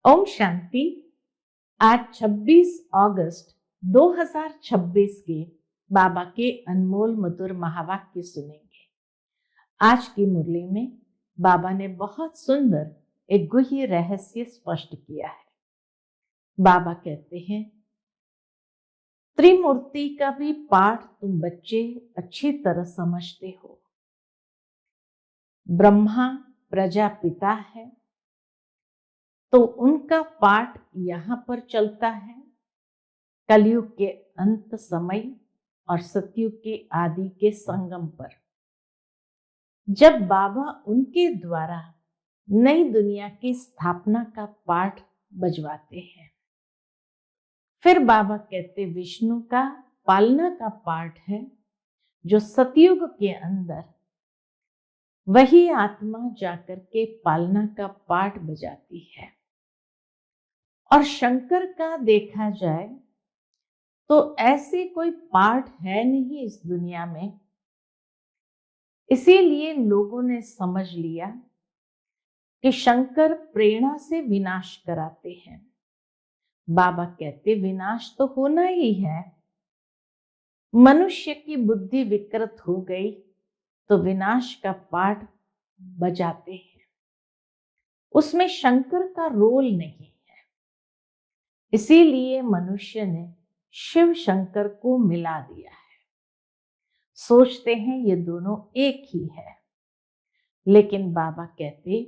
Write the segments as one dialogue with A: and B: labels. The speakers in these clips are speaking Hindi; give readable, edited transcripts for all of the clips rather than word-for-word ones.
A: ओम शांति। आज 26 अगस्त 2026 के बाबा के अनमोल मधुर महावाक्य सुनेंगे। आज की मुरली में बाबा ने बहुत सुंदर एक गुह्य रहस्य स्पष्ट किया है। बाबा कहते हैं, त्रिमूर्ति का भी पाठ तुम बच्चे अच्छी तरह समझते हो। ब्रह्मा प्रजापिता है, तो उनका पाठ यहां पर चलता है कलयुग के अंत समय और सतयुग के आदि के संगम पर, जब बाबा उनके द्वारा नई दुनिया की स्थापना का पाठ बजवाते हैं। फिर बाबा कहते विष्णु का पालना का पाठ है, जो सतयुग के अंदर वही आत्मा जाकर के पालना का पाठ बजाती है। और शंकर का देखा जाए तो ऐसे कोई पाठ है नहीं इस दुनिया में। इसीलिए लोगों ने समझ लिया कि शंकर प्रेरणा से विनाश कराते हैं। बाबा कहते विनाश तो होना ही है। मनुष्य की बुद्धि विकृत हो गई तो विनाश का पाठ बजाते हैं। उसमें शंकर का रोल नहीं है। इसीलिए मनुष्य ने शिव शंकर को मिला दिया है। सोचते हैं ये दोनों एक ही है, लेकिन बाबा कहते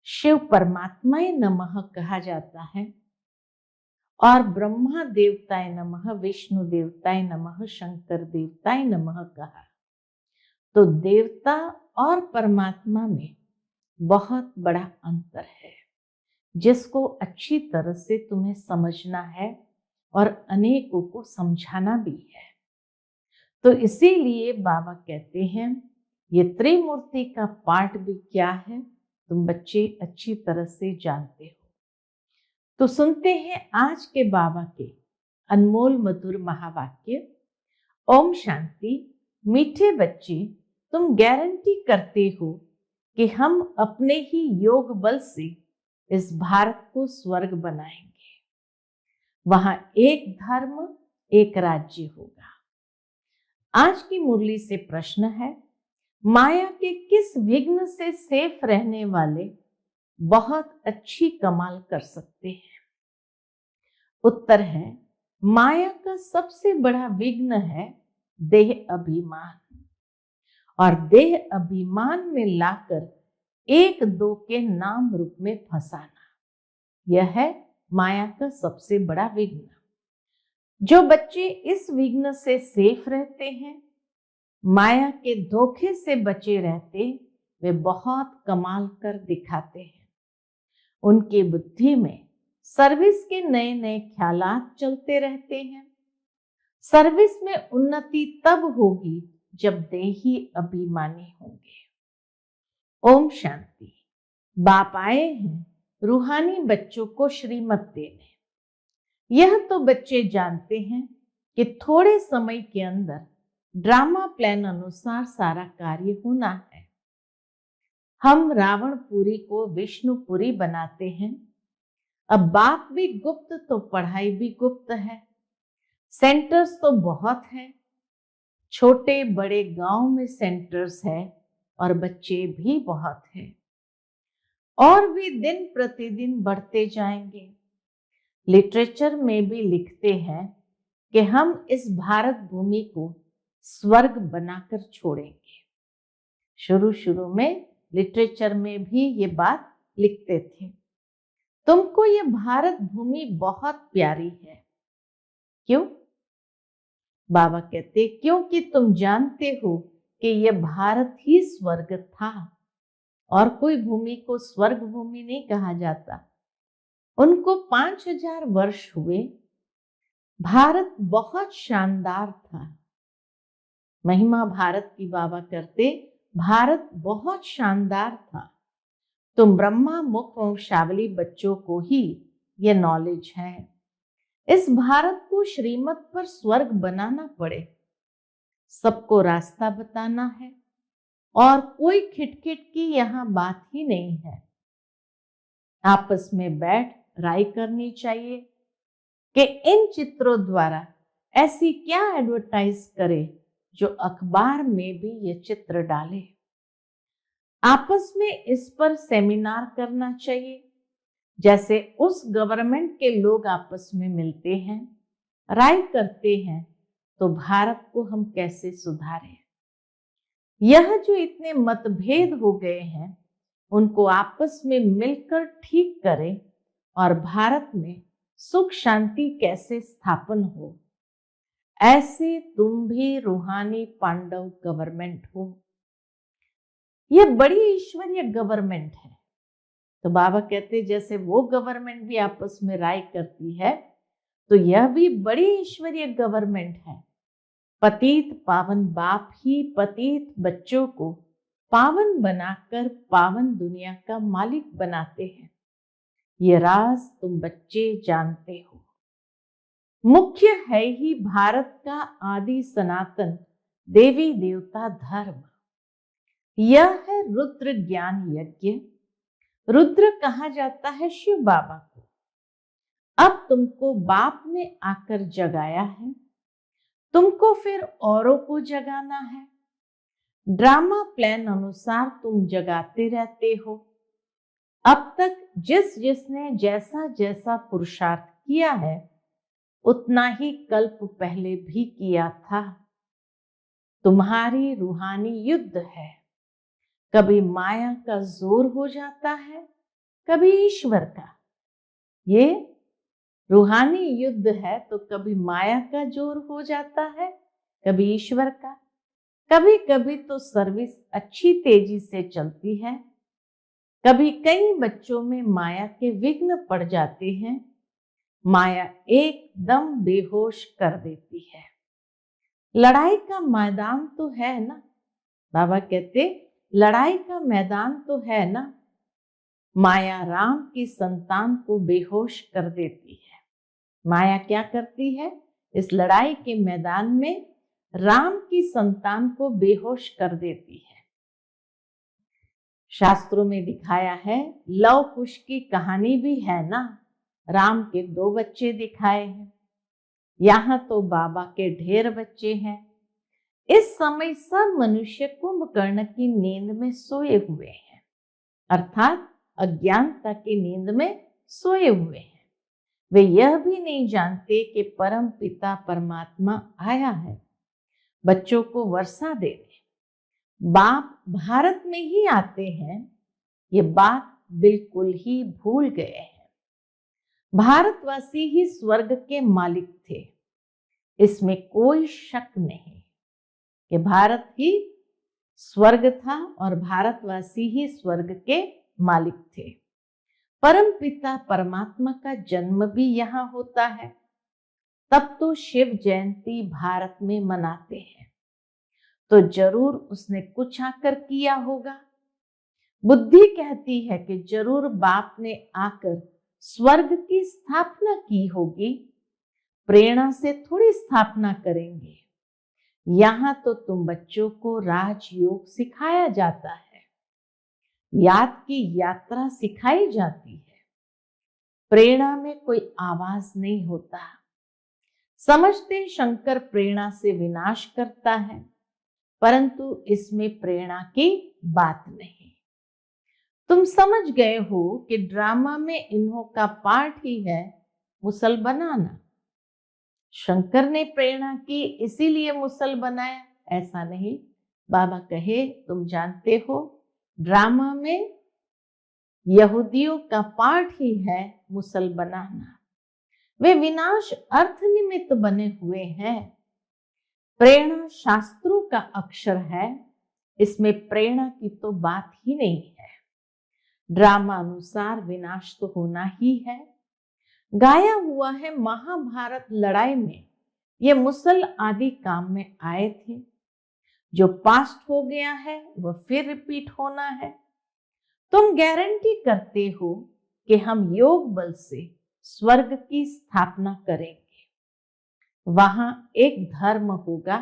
A: शिव परमात्माय नमः कहा जाता है और ब्रह्मा देवताय नमः, विष्णु देवताय नमः, शंकर देवताय नमः कहा। तो देवता और परमात्मा में बहुत बड़ा अंतर है, जिसको अच्छी तरह से तुम्हें समझना है और अनेकों को समझाना भी है। तो इसीलिए बाबा कहते हैं ये त्रिमूर्ति का पाठ भी क्या है तुम बच्चे अच्छी तरह से जानते हो। तो सुनते हैं आज के बाबा के अनमोल मधुर महावाक्य। ओम शांति। मीठे बच्चे, तुम गारंटी करते हो कि हम अपने ही योग बल से इस भारत को स्वर्ग बनाएंगे। वहां एक धर्म एक राज्य होगा। आज की मुरली से प्रश्न है, माया के किस विघ्न से सेफ रहने वाले बहुत अच्छी कमाल कर सकते हैं? उत्तर है, माया का सबसे बड़ा विघ्न है देह अभिमान, और देह अभिमान में लाकर एक दो के नाम रूप में फंसाना, यह है माया का सबसे बड़ा विघ्न। जो बच्चे इस विघ्न से सेफ रहते हैं, माया के धोखे से बचे रहते, वे बहुत कमाल कर दिखाते हैं। उनकी बुद्धि में सर्विस के नए नए ख्यालात चलते रहते हैं। सर्विस में उन्नति तब होगी जब देही अभिमानी होंगे। ओम शांति। बाप आए हैं रूहानी बच्चों को श्रीमत देने। यह तो बच्चे जानते हैं कि थोड़े समय के अंदर ड्रामा प्लान अनुसार सारा कार्य होना है। हम रावणपुरी को विष्णुपुरी बनाते हैं। अब बाप भी गुप्त तो पढ़ाई भी गुप्त है। सेंटर्स तो बहुत है, छोटे बड़े गांव में सेंटर्स है और बच्चे भी बहुत हैं, और भी दिन प्रतिदिन बढ़ते जाएंगे। लिटरेचर में भी लिखते हैं कि हम इस भारत भूमि को स्वर्ग बनाकर छोड़ेंगे। शुरू शुरू में लिटरेचर में भी ये बात लिखते थे। तुमको ये भारत भूमि बहुत प्यारी है। क्यों? बाबा कहते क्योंकि तुम जानते हो कि यह भारत ही स्वर्ग था, और कोई भूमि को स्वर्ग भूमि नहीं कहा जाता। उनको 5000 वर्ष हुए। भारत बहुत शानदार था। महिमा भारत की बाबा करते, भारत बहुत शानदार था। तुम ब्रह्मा मुख वंशावली बच्चों को ही ये नॉलेज है। इस भारत को श्रीमत पर स्वर्ग बनाना पड़े, सबको रास्ता बताना है, और कोई खिटखिट की यहां बात ही नहीं है। आपस में बैठ राय करनी चाहिए कि इन चित्रों द्वारा ऐसी क्या एडवर्टाइज करे जो अखबार में भी ये चित्र डाले। आपस में इस पर सेमिनार करना चाहिए। जैसे उस गवर्नमेंट के लोग आपस में मिलते हैं, राय करते हैं, तो भारत को हम कैसे सुधारें। यह जो इतने मतभेद हो गए हैं, उनको आपस में मिलकर ठीक करें और भारत में सुख शांति कैसे स्थापन हो। ऐसे तुम भी रूहानी पांडव गवर्नमेंट हो। यह बड़ी ईश्वरीय गवर्नमेंट है। तो बाबा कहते जैसे वो गवर्नमेंट भी आपस में राय करती है, तो यह भी बड़ी ईश्वरीय गवर्नमेंट है। पतित पावन बाप ही पतित बच्चों को पावन बनाकर पावन दुनिया का मालिक बनाते हैं। ये राज तुम बच्चे जानते हो। मुख्य है ही भारत का आदि सनातन देवी देवता धर्म। यह है रुद्र ज्ञान यज्ञ। रुद्र कहा जाता है शिव बाबा को। अब तुमको बाप ने आकर जगाया है, तुमको फिर औरों को जगाना है। ड्रामा प्लान अनुसार तुम जगाते रहते हो। अब तक जिसने जैसा जैसा पुरुषार्थ किया है, उतना ही कल्प पहले भी किया था। तुम्हारी रूहानी युद्ध है। कभी माया का जोर हो जाता है, कभी ईश्वर का। ये रूहानी युद्ध है, तो कभी माया का जोर हो जाता है, कभी ईश्वर का। कभी कभी तो सर्विस अच्छी तेजी से चलती है, कभी कई बच्चों में माया के विघ्न पड़ जाते हैं। माया एकदम बेहोश कर देती है। लड़ाई का मैदान तो है ना। बाबा कहते लड़ाई का मैदान तो है ना। माया राम की संतान को बेहोश कर देती है। माया क्या करती है? इस लड़ाई के मैदान में राम की संतान को बेहोश कर देती है। शास्त्रों में दिखाया है, लव कुश की कहानी भी है ना। राम के 2 बच्चे दिखाए हैं, यहां तो बाबा के ढेर बच्चे हैं। इस समय सब मनुष्य कुंभकर्ण की नींद में सोए हुए हैं, अर्थात अज्ञानता की नींद में सोए हुए हैं। वे यह भी नहीं जानते कि परम पिता परमात्मा आया है बच्चों को वर्षा देने। बाप भारत में ही आते हैं, ये बात बिल्कुल ही भूल गए हैं। भारतवासी ही स्वर्ग के मालिक थे, इसमें कोई शक नहीं कि भारत ही स्वर्ग था और भारतवासी ही स्वर्ग के मालिक थे। परम पिता परमात्मा का जन्म भी यहां होता है, तब तो शिव जयंती भारत में मनाते हैं, तो जरूर उसने कुछ आकर किया होगा। बुद्धि कहती है कि जरूर बाप ने आकर स्वर्ग की स्थापना की होगी। प्रेरणा से थोड़ी स्थापना करेंगे। यहां तो तुम बच्चों को राजयोग सिखाया जाता है, याद की यात्रा सिखाई जाती है। प्रेरणा में कोई आवाज नहीं होता। समझते शंकर प्रेरणा से विनाश करता है, परंतु इसमें प्रेरणा की बात नहीं। तुम समझ गए हो कि ड्रामा में इन्हों का पार्ट ही है मुसल बनाना। शंकर ने प्रेरणा की इसीलिए मुसल बनाया, ऐसा नहीं। बाबा कहे तुम जानते हो ड्रामा में यहूदियों का पार्ट ही है मुसल बनाना। वे विनाश अर्थ निमित्त बने हुए हैं। प्रेरणा शास्त्रों का अक्षर है, इसमें प्रेरणा की तो बात ही नहीं है। ड्रामा अनुसार विनाश तो होना ही है। गाया हुआ है महाभारत लड़ाई में ये मुसल आदि काम में आए थे। जो पास्ट हो गया है वह फिर रिपीट होना है। तुम गारंटी करते हो कि हम योग बल से स्वर्ग की स्थापना करेंगे। वहां एक धर्म होगा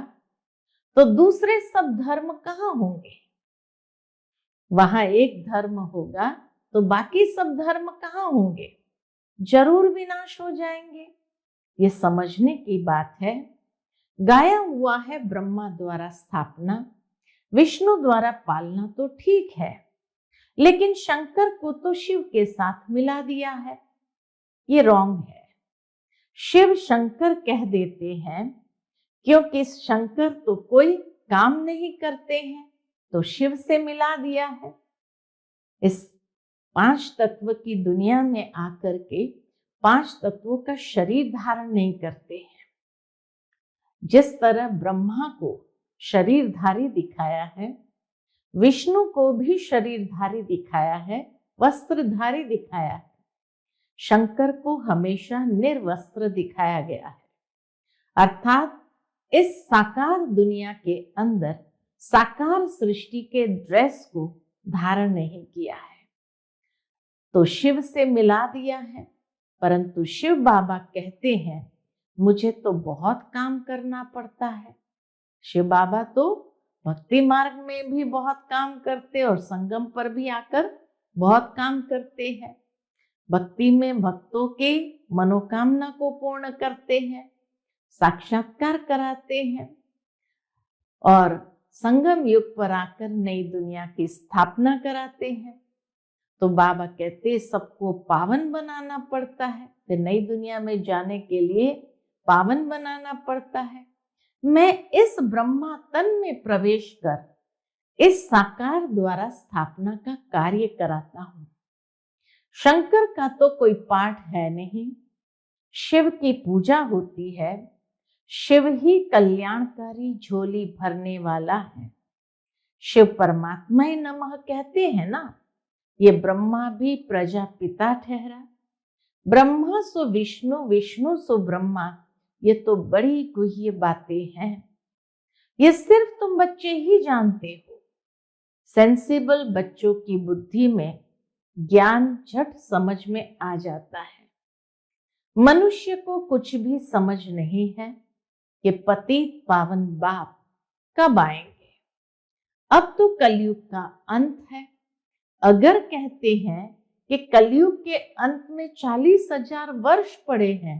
A: तो दूसरे सब धर्म कहां होंगे? वहां एक धर्म होगा तो बाकी सब धर्म कहाँ होंगे, जरूर विनाश हो जाएंगे। ये समझने की बात है। गाया हुआ है ब्रह्मा द्वारा स्थापना, विष्णु द्वारा पालना तो ठीक है, लेकिन शंकर को तो शिव के साथ मिला दिया है। ये रॉन्ग है। शिव शंकर कह देते हैं क्योंकि शंकर तो कोई काम नहीं करते हैं, तो शिव से मिला दिया है। इस 5 तत्व की दुनिया में आकर के 5 तत्वों का शरीर धारण नहीं करते हैं। जिस तरह ब्रह्मा को शरीरधारी दिखाया है, विष्णु को भी शरीरधारी दिखाया है, वस्त्रधारी दिखाया है, शंकर को हमेशा निर्वस्त्र दिखाया गया है। अर्थात इस साकार दुनिया के अंदर साकार सृष्टि के ड्रेस को धारण नहीं किया है, तो शिव से मिला दिया है। परंतु शिव बाबा कहते हैं मुझे तो बहुत काम करना पड़ता है। शिव बाबा तो भक्ति मार्ग में भी बहुत काम करते और संगम पर भी आकर बहुत काम करते हैं। भक्ति में भक्तों के मनोकामना को पूर्ण करते हैं, साक्षात्कार कराते हैं और संगम युग पर आकर नई दुनिया की स्थापना कराते हैं। तो बाबा कहते सबको पावन बनाना पड़ता है, फिर नई दुनिया में जाने के लिए पावन बनाना पड़ता है। मैं इस ब्रह्मा तन में प्रवेश कर इस साकार द्वारा स्थापना का कार्य कराता हूं। शंकर का तो कोई पाठ है नहीं, शिव की पूजा होती है। शिव ही कल्याणकारी झोली भरने वाला है। शिव परमात्मा ही नमः कहते हैं ना। ये ब्रह्मा भी प्रजापिता ठहरा। ब्रह्मा सो विष्णु, विष्णु सो ब्रह्मा, ये तो बड़ी गुह्य बातें हैं। ये सिर्फ तुम बच्चे ही जानते हो। सेंसिबल बच्चों की बुद्धि में ज्ञान झट समझ में आ जाता है। मनुष्य को कुछ भी समझ नहीं है कि पतित पावन बाप कब आएंगे। अब तो कलयुग का अंत है। अगर कहते हैं कि कलयुग के अंत में 40,000 वर्ष पड़े हैं,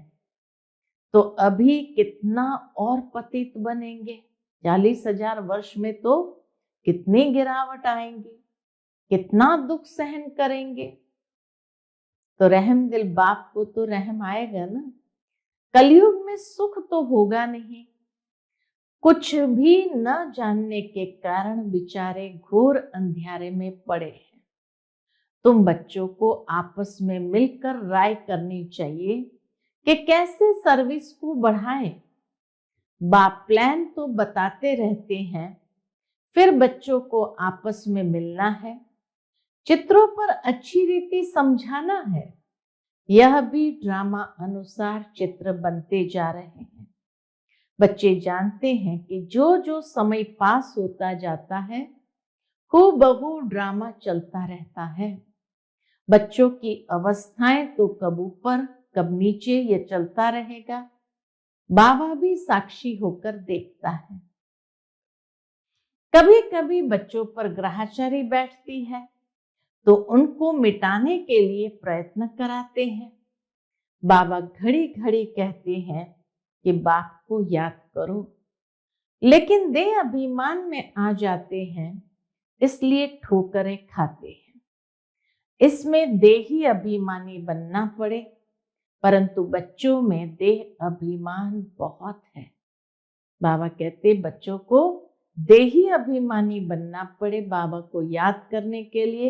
A: तो अभी कितना और पतित बनेंगे। 40,000 वर्ष में तो कितनी गिरावट आएंगी, कितना दुख सहन करेंगे। तो रहम दिल बाप को तो रहम आएगा ना। कलयुग में सुख तो होगा नहीं। कुछ भी न जानने के कारण बेचारे घोर अंधियारे में पड़े हैं। तुम बच्चों को आपस में मिलकर राय करनी चाहिए कि कैसे सर्विस को बढ़ाएं। बाप प्लान तो बताते रहते हैं, फिर बच्चों को आपस में मिलना है, चित्रों पर अच्छी रीति समझाना है। यह भी ड्रामा अनुसार चित्र बनते जा रहे हैं। बच्चे जानते हैं कि जो जो समय पास होता जाता है, हूबहू ड्रामा चलता रहता है। बच्चों की अवस्थाएं तो कब ऊपर कब नीचे ये चलता रहेगा। बाबा भी साक्षी होकर देखता है। कभी कभी बच्चों पर ग्रहचारी बैठती है, तो उनको मिटाने के लिए प्रयत्न कराते हैं। बाबा घड़ी घड़ी कहते हैं कि बाप को याद करो, लेकिन देह अभिमान में आ जाते हैं, इसलिए ठोकरें खाते हैं। इसमें देही अभिमानी बनना पड़े, परंतु बच्चों में देह अभिमान बहुत है। बाबा कहते बच्चों को देही अभिमानी बनना पड़े बाबा को याद करने के लिए,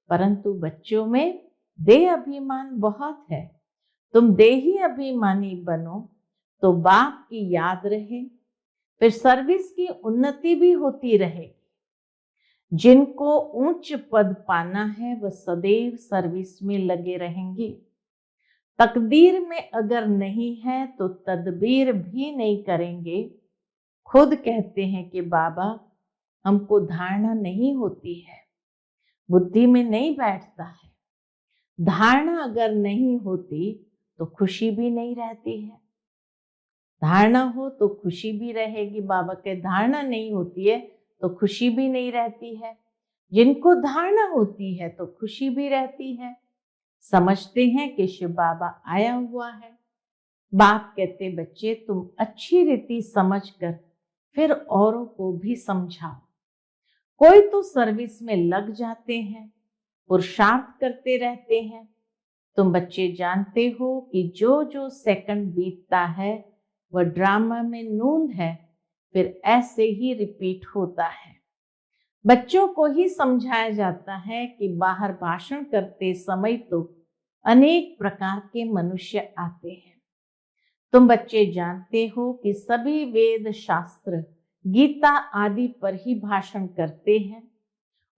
A: परंतु बच्चों में देह अभिमान बहुत है। तुम देही अभिमानी बनो तो बाप की याद रहे, फिर सर्विस की उन्नति भी होती रहेगी। जिनको उच्च पद पाना है वह सदैव सर्विस में लगे रहेंगे। तकदीर में अगर नहीं है तो तदबीर भी नहीं करेंगे। खुद कहते हैं कि बाबा हमको धारणा नहीं होती है, बुद्धि में नहीं बैठता है। धारणा अगर नहीं होती तो खुशी भी नहीं रहती है। धारणा हो तो खुशी भी रहेगी। बाबा के धारणा नहीं होती है तो खुशी भी नहीं रहती है। जिनको धारणा होती है तो खुशी भी रहती है, समझते हैं कि शिव बाबा आया हुआ है। बाप कहते, बच्चे तुम अच्छी रीति समझकर फिर औरों को भी समझाओ। कोई तो सर्विस में लग जाते हैं, पुरुषार्थ करते रहते हैं। तुम बच्चे जानते हो कि जो जो सेकंड बीतता है वह ड्रामा में नूंद है, फिर ऐसे ही रिपीट होता है। बच्चों को ही समझाया जाता है कि बाहर भाषण करते समय तो अनेक प्रकार के मनुष्य आते हैं। तुम बच्चे जानते हो कि सभी वेद शास्त्र, गीता आदि पर ही भाषण करते हैं।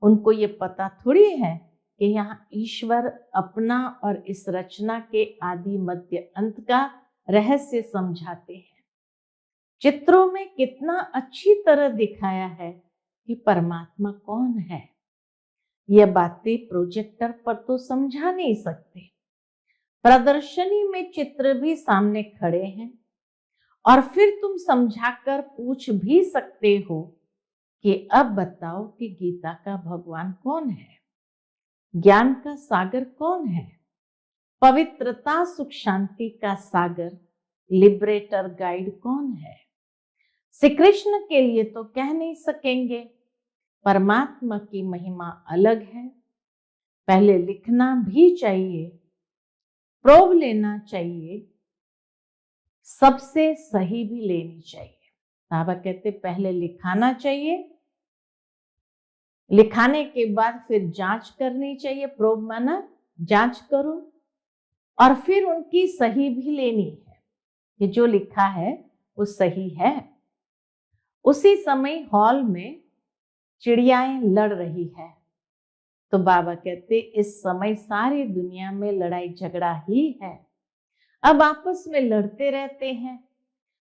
A: उनको ये पता थोड़ी है कि यहाँ ईश्वर अपना और इस रचना के आदि मध्य अंत का रहस्य समझाते हैं। चित्रों में कितना अच्छी तरह दिखाया है कि परमात्मा कौन है। यह बातें प्रोजेक्टर पर तो समझा नहीं सकते। प्रदर्शनी में चित्र भी सामने खड़े हैं और फिर तुम समझाकर पूछ भी सकते हो कि अब बताओ कि गीता का भगवान कौन है, ज्ञान का सागर कौन है, पवित्रता सुख शांति का सागर लिबरेटर गाइड कौन है। श्री कृष्ण के लिए तो कह नहीं सकेंगे, परमात्मा की महिमा अलग है। पहले लिखना भी चाहिए, प्रोब लेना चाहिए, सबसे सही भी लेनी चाहिए। बाबा कहते पहले लिखाना चाहिए, लिखाने के बाद फिर जांच करनी चाहिए। प्रोब माना जांच करो, और फिर उनकी सही भी लेनी है कि जो लिखा है वो सही है। उसी समय हॉल में चिड़ियाएं लड़ रही है, तो बाबा कहते इस समय सारी दुनिया में लड़ाई झगड़ा ही है। अब आपस में लड़ते रहते हैं।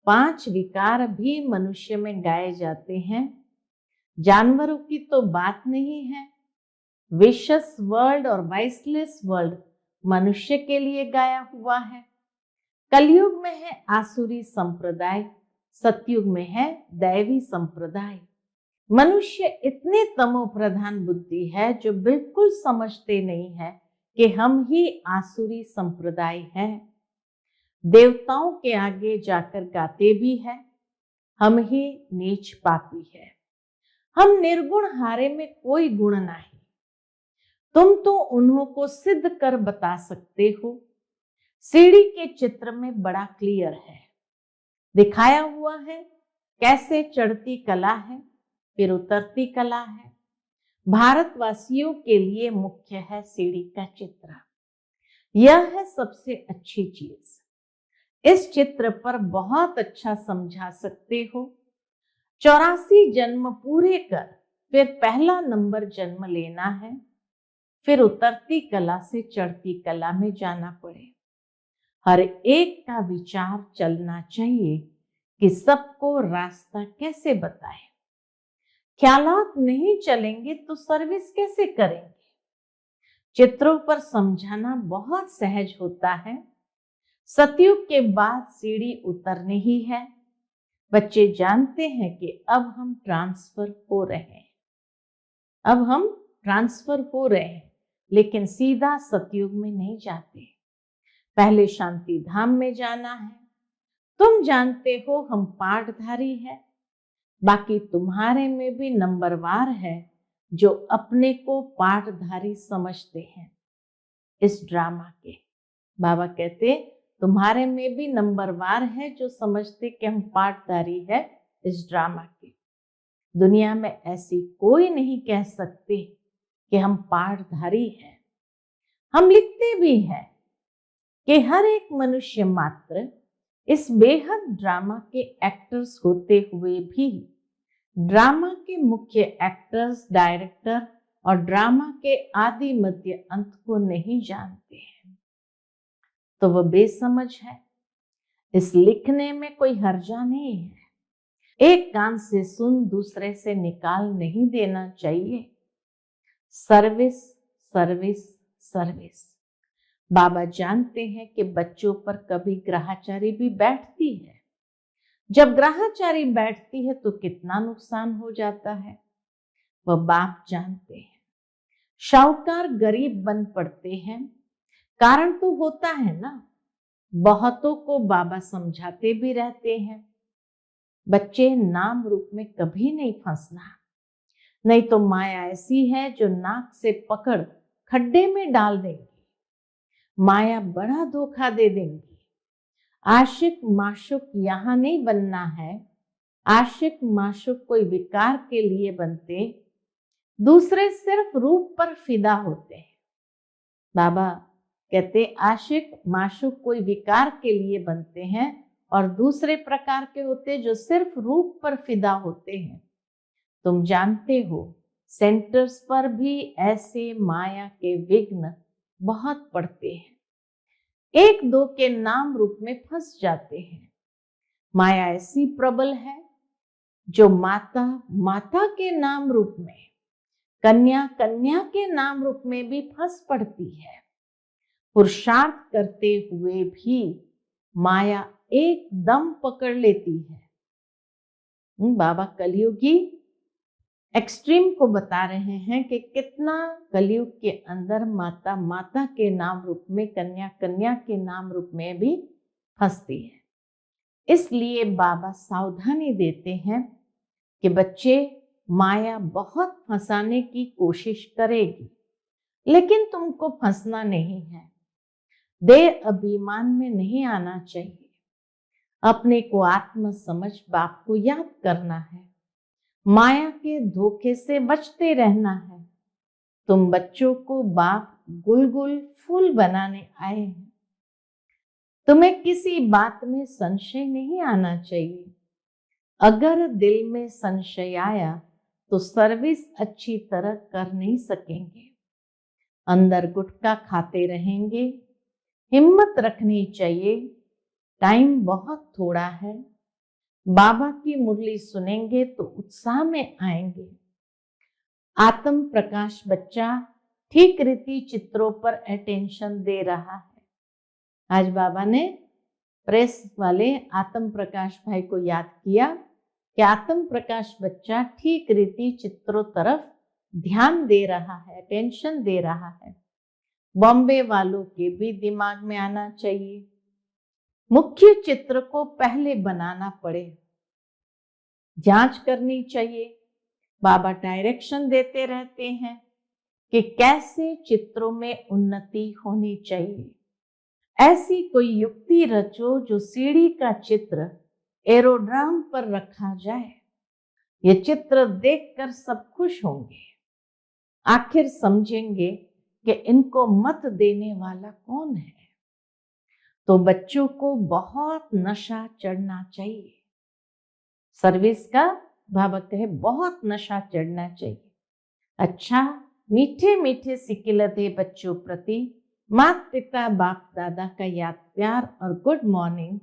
A: 5 विकार भी मनुष्य में गाए जाते हैं। जानवरों की तो बात नहीं है। विशस वर्ल्ड और वाइसलेस वर्ल्ड मनुष्य के लिए गाया हुआ है। कलयुग में है आसुरी संप्रदाय, सतयुग में है दैवी संप्रदाय। मनुष्य इतने तमो प्रधान बुद्धि है जो बिल्कुल समझते नहीं है कि हम ही आसुरी संप्रदाय हैं। देवताओं के आगे जाकर गाते भी हैं, हम ही नीच पापी है। हम निर्गुण हारे में कोई गुण नहीं। तुम तो उन्हों को सिद्ध कर बता सकते हो। सीढ़ी के चित्र में बड़ा क्लियर है, दिखाया हुआ है कैसे चढ़ती कला है फिर उतरती कला है। भारतवासियों के लिए मुख्य है सीढ़ी का चित्र। यह है सबसे अच्छी चीज। इस चित्र पर बहुत अच्छा समझा सकते हो। 84 जन्म पूरे कर फिर पहला नंबर जन्म लेना है, फिर उतरती कला से चढ़ती कला में जाना पड़े। हर एक का विचार चलना चाहिए कि सबको रास्ता कैसे बताए। ख्यालात नहीं चलेंगे तो सर्विस कैसे करेंगे। चित्रों पर समझाना बहुत सहज होता है। सतयुग के बाद सीढ़ी उतरनी ही है। बच्चे जानते हैं कि अब हम ट्रांसफर हो रहे हैं, अब हम ट्रांसफर हो रहे हैं, लेकिन सीधा सतयुग में नहीं जाते। पहले शांति धाम में जाना है। तुम जानते हो हम पाठधारी है, बाकी तुम्हारे में भी नंबरवार है जो अपने को पाठधारी समझते हैं। इस ड्रामा के बाबा कहते तुम्हारे में भी नंबरवार है जो समझते कि हम पाठधारी है इस ड्रामा के। दुनिया में ऐसी कोई नहीं कह सकते कि हम पाठधारी हैं। हम लिखते भी हैं कि हर एक मनुष्य मात्र इस बेहद ड्रामा के एक्टर्स होते हुए भी ड्रामा के मुख्य एक्टर्स, डायरेक्टर और ड्रामा के आदि मध्य अंत को नहीं जानते हैं, तो वह बेसमझ है। इस लिखने में कोई हर्जा नहीं है। एक कान से सुन दूसरे से निकाल नहीं देना चाहिए। Service service service. बाबा जानते हैं कि बच्चों पर कभी ग्रहाचारी भी बैठती है। जब ग्रहाचारी बैठती है तो कितना नुकसान हो जाता है। वह बाप जानते हैं। शाहूकार गरीब बन पड़ते हैं, कारण तो होता है ना, बहुतों को बाबा समझाते भी रहते हैं, बच्चे नाम रूप में कभी नहीं फंसना, नहीं तो माया ऐसी है जो नाक से पकड़ खड्डे में डाल देंगी। माया बड़ा धोखा दे देंगी। आशिक माशुक यहां नहीं बनना है। आशिक माशुक कोई विकार के लिए बनते, दूसरे सिर्फ रूप पर फिदा होते हैं। बाबा कहते आशिक माशुक कोई विकार के लिए बनते हैं और दूसरे प्रकार के होते जो सिर्फ रूप पर फिदा होते हैं। तुम जानते हो सेंटर्स पर भी ऐसे माया के विघ्न बहुत पड़ते हैं, एक दो के नाम रूप में फंस जाते हैं। माया ऐसी प्रबल है जो माता माता के नाम रूप में, कन्या कन्या के नाम रूप में भी फंस पड़ती है। पुरुषार्थ करते हुए भी माया एकदम पकड़ लेती है। बाबा कलयुगी एक्सट्रीम को बता रहे हैं कि कितना कलयुग के अंदर माता माता के नाम रूप में, कन्या कन्या के नाम रूप में भी फंसती है। इसलिए बाबा सावधानी देते हैं कि बच्चे, माया बहुत फंसाने की कोशिश करेगी, लेकिन तुमको फंसना नहीं है। देह अभिमान में नहीं आना चाहिए। अपने को आत्म समझ बाप को याद करना है। माया के धोखे से बचते रहना है। तुम बच्चों को बाप गुलगुल फूल बनाने आए हैं। तुम्हें किसी बात में संशय नहीं आना चाहिए। अगर दिल में संशय आया तो सर्विस अच्छी तरह कर नहीं सकेंगे। अंदर गुटखा खाते रहेंगे। हिम्मत रखनी चाहिए, टाइम बहुत थोड़ा है। बाबा की मुरली सुनेंगे तो उत्साह में आएंगे। आत्म प्रकाश बच्चा ठीक रीति चित्रों पर अटेंशन दे रहा है। आज बाबा ने प्रेस वाले आत्म प्रकाश भाई को याद किया कि आत्म प्रकाश बच्चा ठीक रीति चित्रों तरफ ध्यान दे रहा है, अटेंशन दे रहा है। बॉम्बे वालों के भी दिमाग में आना चाहिए। मुख्य चित्र को पहले बनाना पड़े, जांच करनी चाहिए। बाबा डायरेक्शन देते रहते हैं कि कैसे चित्रों में उन्नति होनी चाहिए। ऐसी कोई युक्ति रचो जो सीढ़ी का चित्र एरोड्राम पर रखा जाए। ये चित्र देखकर सब खुश होंगे, आखिर समझेंगे कि इनको मत देने वाला कौन है। तो बच्चों को बहुत नशा चढ़ना चाहिए। सर्विस का बाबा कहे बहुत नशा चढ़ना चाहिए। अच्छा, मीठे मीठे सिकिलते बच्चों प्रति माता पिता बाप दादा का याद प्यार और गुड मॉर्निंग।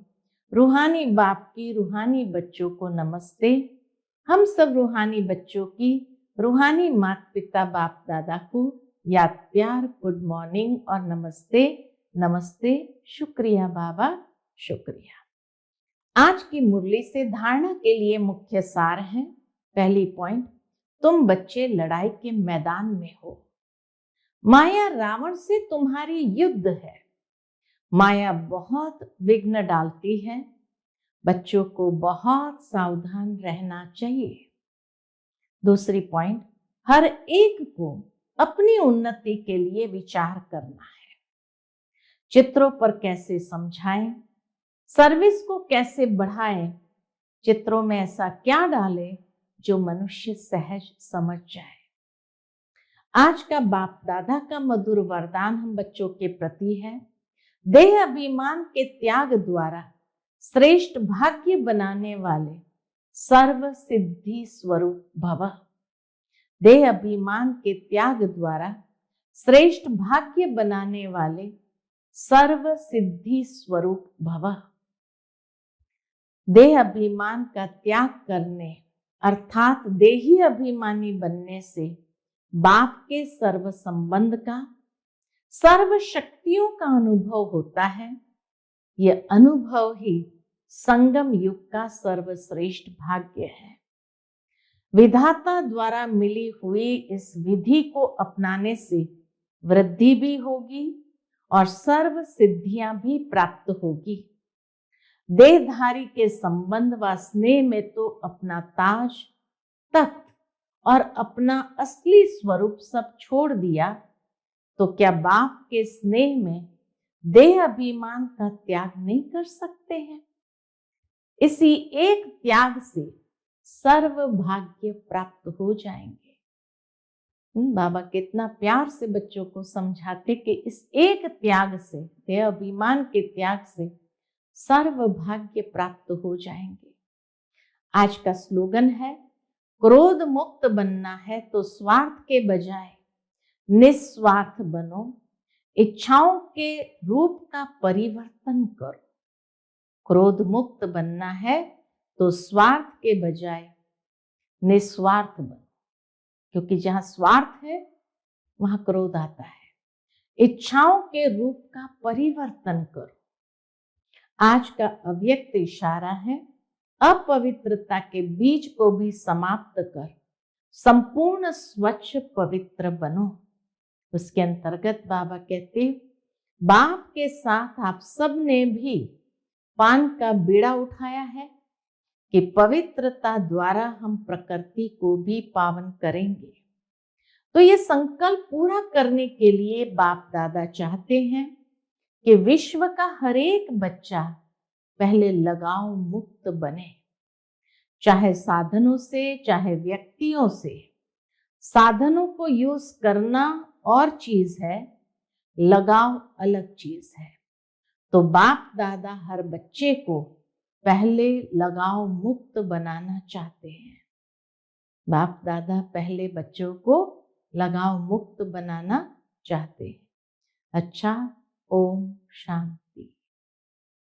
A: रूहानी बाप की रूहानी बच्चों को नमस्ते। हम सब रूहानी बच्चों की रूहानी माता पिता बाप दादा को याद प्यार, गुड मॉर्निंग और नमस्ते। नमस्ते, शुक्रिया बाबा, शुक्रिया। आज की मुरली से धारणा के लिए मुख्य सार है। पहली पॉइंट, तुम बच्चे लड़ाई के मैदान में हो। माया रावण से तुम्हारी युद्ध है। माया बहुत विघ्न डालती है। बच्चों को बहुत सावधान रहना चाहिए। दूसरी पॉइंट, हर एक को अपनी उन्नति के लिए विचार करना है। चित्रों पर कैसे समझाएं, सर्विस को कैसे बढ़ाएं, चित्रों में ऐसा क्या डालें जो मनुष्य सहज समझ जाए। आज का बाप दादा का मधुर वरदान हम बच्चों के प्रति है। देह अभिमान के त्याग द्वारा श्रेष्ठ भाग्य बनाने वाले सर्व सिद्धि स्वरूप भव। देह अभिमान के त्याग द्वारा श्रेष्ठ भाग्य बनाने वाले सर्व सिद्धि स्वरूप भव। देह अभिमान का त्याग करने अर्थात देही अभिमानी बनने से बाप के सर्व संबंध का, सर्व शक्तियों का अनुभव होता है। यह अनुभव ही संगम युग का सर्वश्रेष्ठ भाग्य है। विधाता द्वारा मिली हुई इस विधि को अपनाने से वृद्धि भी होगी और सर्व सिद्धियां भी प्राप्त होगी। देहधारी के संबंध व स्नेह में तो अपना ताज, तख्त और अपना असली स्वरूप सब छोड़ दिया, तो क्या बाप के स्नेह में देह अभिमान का त्याग नहीं कर सकते हैं? इसी एक त्याग से सर्व भाग्य प्राप्त हो जाएंगे। बाबा कितना प्यार से बच्चों को समझाते कि इस एक त्याग से, देह अभिमान के त्याग से सर्व भाग्य प्राप्त हो जाएंगे। आज का स्लोगन है, क्रोध मुक्त बनना है तो स्वार्थ के बजाय निस्वार्थ बनो, इच्छाओं के रूप का परिवर्तन करो। क्रोध मुक्त बनना है तो स्वार्थ के बजाय निस्वार्थ बनो, क्योंकि जहां स्वार्थ है वहां क्रोध आता है। इच्छाओं के रूप का परिवर्तन करो। आज का अव्यक्त इशारा है, अपवित्रता के बीज को भी समाप्त कर संपूर्ण स्वच्छ पवित्र बनो। उसके अंतर्गत बाबा कहते, बाप के साथ आप सब ने भी पान का बीड़ा उठाया है कि पवित्रता द्वारा हम प्रकृति को भी पावन करेंगे। तो ये संकल्प पूरा करने के लिए बाप दादा चाहते हैं कि विश्व का हर एक बच्चा पहले लगाव मुक्त बने, चाहे साधनों से, चाहे व्यक्तियों से। साधनों को यूज करना और चीज है, लगाव अलग चीज है। तो बाप दादा हर बच्चे को पहले लगाव मुक्त बनाना चाहते हैं। बाप दादा पहले बच्चों को लगाव मुक्त बनाना चाहते हैं। अच्छा, ओम शांति।